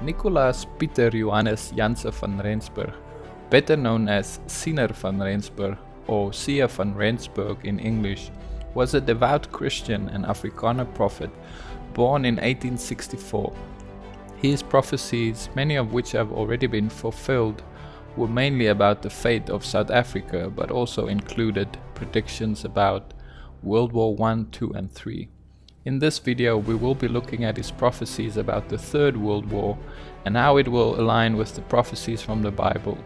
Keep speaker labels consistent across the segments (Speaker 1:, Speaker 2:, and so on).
Speaker 1: Nicolaas Pieter Johannes Janse van Rensburg, better known as Siener Van Rensburg or Siener Van Rensburg in English, was a devout Christian and Afrikaner prophet born in 1864. His prophecies, many of which have already been fulfilled, were mainly about the fate of South Africa, but also included predictions about World War I, II and III. In this video we will be looking at his prophecies about the Third World War and how it will align with the prophecies from the Bible.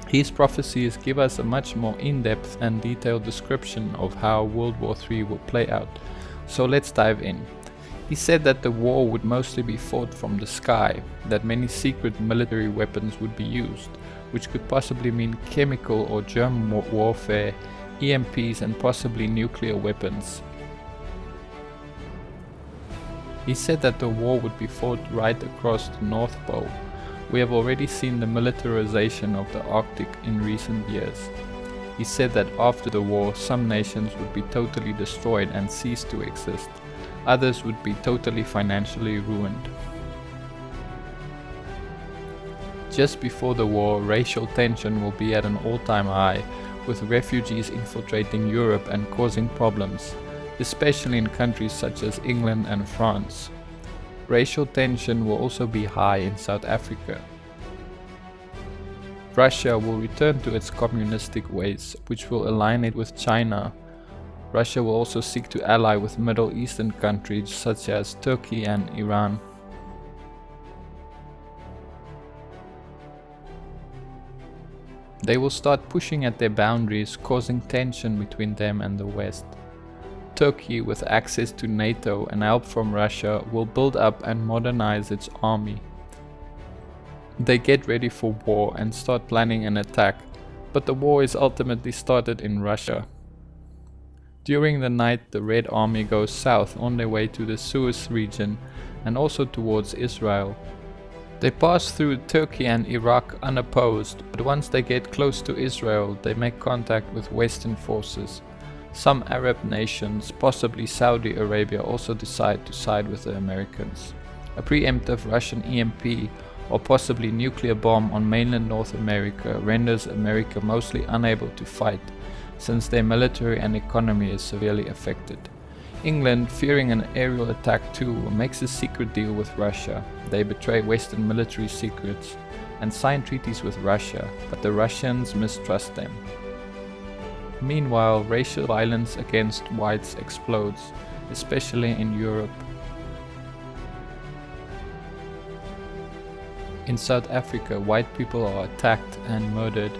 Speaker 1: His prophecies give us a much more in-depth and detailed description of how World War III will play out, so let's dive in. He said that the war would mostly be fought from the sky, that many secret military weapons would be used, which could possibly mean chemical or germ warfare, EMPs and possibly nuclear weapons. He said that the war would be fought right across the North Pole. We have already seen the militarization of the Arctic in recent years. He said that after the war some nations would be totally destroyed and cease to exist. Others would be totally financially ruined. Just before the war, racial tension will be at an all-time high, with refugees infiltrating Europe and causing problems, especially in countries such as England and France. Racial tension will also be high in South Africa. Russia will return to its communistic ways, which will align it with China. Russia will also seek to ally with Middle Eastern countries such as Turkey and Iran. They will start pushing at their boundaries, causing tension between them and the West. Turkey, with access to NATO and help from Russia, will build up and modernize its army. They get ready for war and start planning an attack, but the war is ultimately started in Russia. During the night, the Red Army goes south on their way to the Suez region and also towards Israel. They pass through Turkey and Iraq unopposed, but once they get close to Israel, they make contact with Western forces. Some Arab nations, possibly Saudi Arabia, also decide to side with the Americans. A preemptive Russian EMP or possibly nuclear bomb on mainland North America renders America mostly unable to fight, since their military and economy is severely affected. England, fearing an aerial attack too, makes a secret deal with Russia. They betray Western military secrets and sign treaties with Russia, but the Russians mistrust them. Meanwhile, racial violence against whites explodes, especially in Europe. In South Africa, white people are attacked and murdered,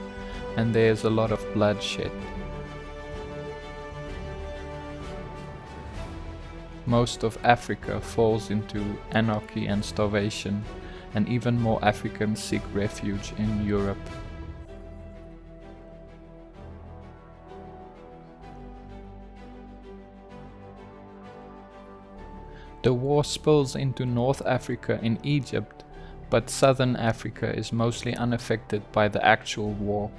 Speaker 1: and there is a lot of bloodshed. Most of Africa falls into anarchy and starvation, and even more Africans seek refuge in Europe. The war spills into North Africa in Egypt, but Southern Africa is mostly unaffected by the actual war.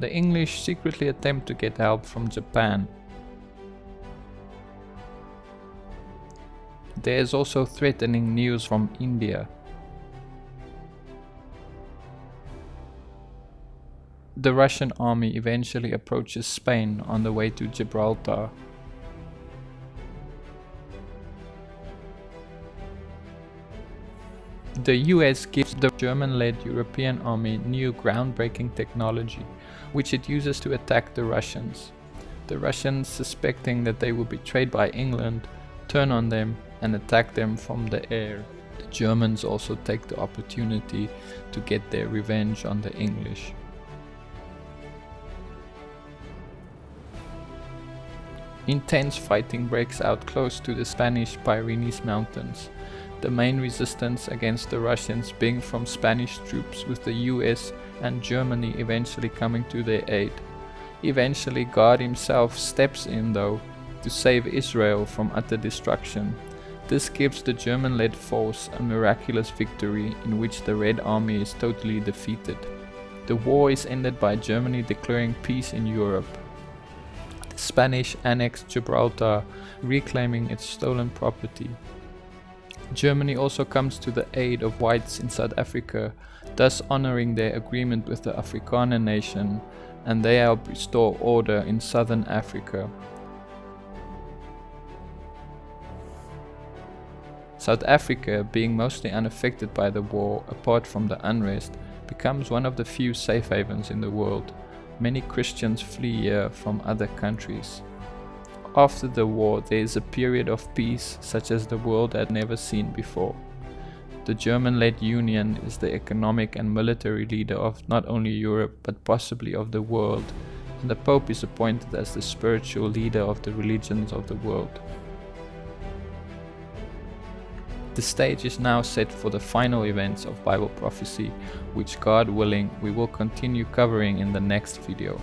Speaker 1: The English secretly attempt to get help from Japan. There is also threatening news from India. The Russian army eventually approaches Spain on the way to Gibraltar. The US gives the German-led European army new groundbreaking technology, which it uses to attack the Russians. The Russians, suspecting that they were betrayed by England, turn on them and attack them from the air. The Germans also take the opportunity to get their revenge on the English. Intense fighting breaks out close to the Spanish Pyrenees Mountains, the main resistance against the Russians being from Spanish troops, with the US and Germany eventually coming to their aid. Eventually God himself steps in though to save Israel from utter destruction. This gives the German-led force a miraculous victory in which the Red Army is totally defeated. The war is ended by Germany declaring peace in Europe. The Spanish annex Gibraltar, reclaiming its stolen property. Germany also comes to the aid of whites in South Africa, thus honoring their agreement with the Afrikaner nation, and they help restore order in southern Africa. South Africa, being mostly unaffected by the war apart from the unrest, becomes one of the few safe havens in the world. Many Christians flee here from other countries. After the war, there is a period of peace such as the world had never seen before. The German-led Union is the economic and military leader of not only Europe but possibly of the world, and the Pope is appointed as the spiritual leader of the religions of the world. The stage is now set for the final events of Bible prophecy, which God willing we will continue covering in the next video.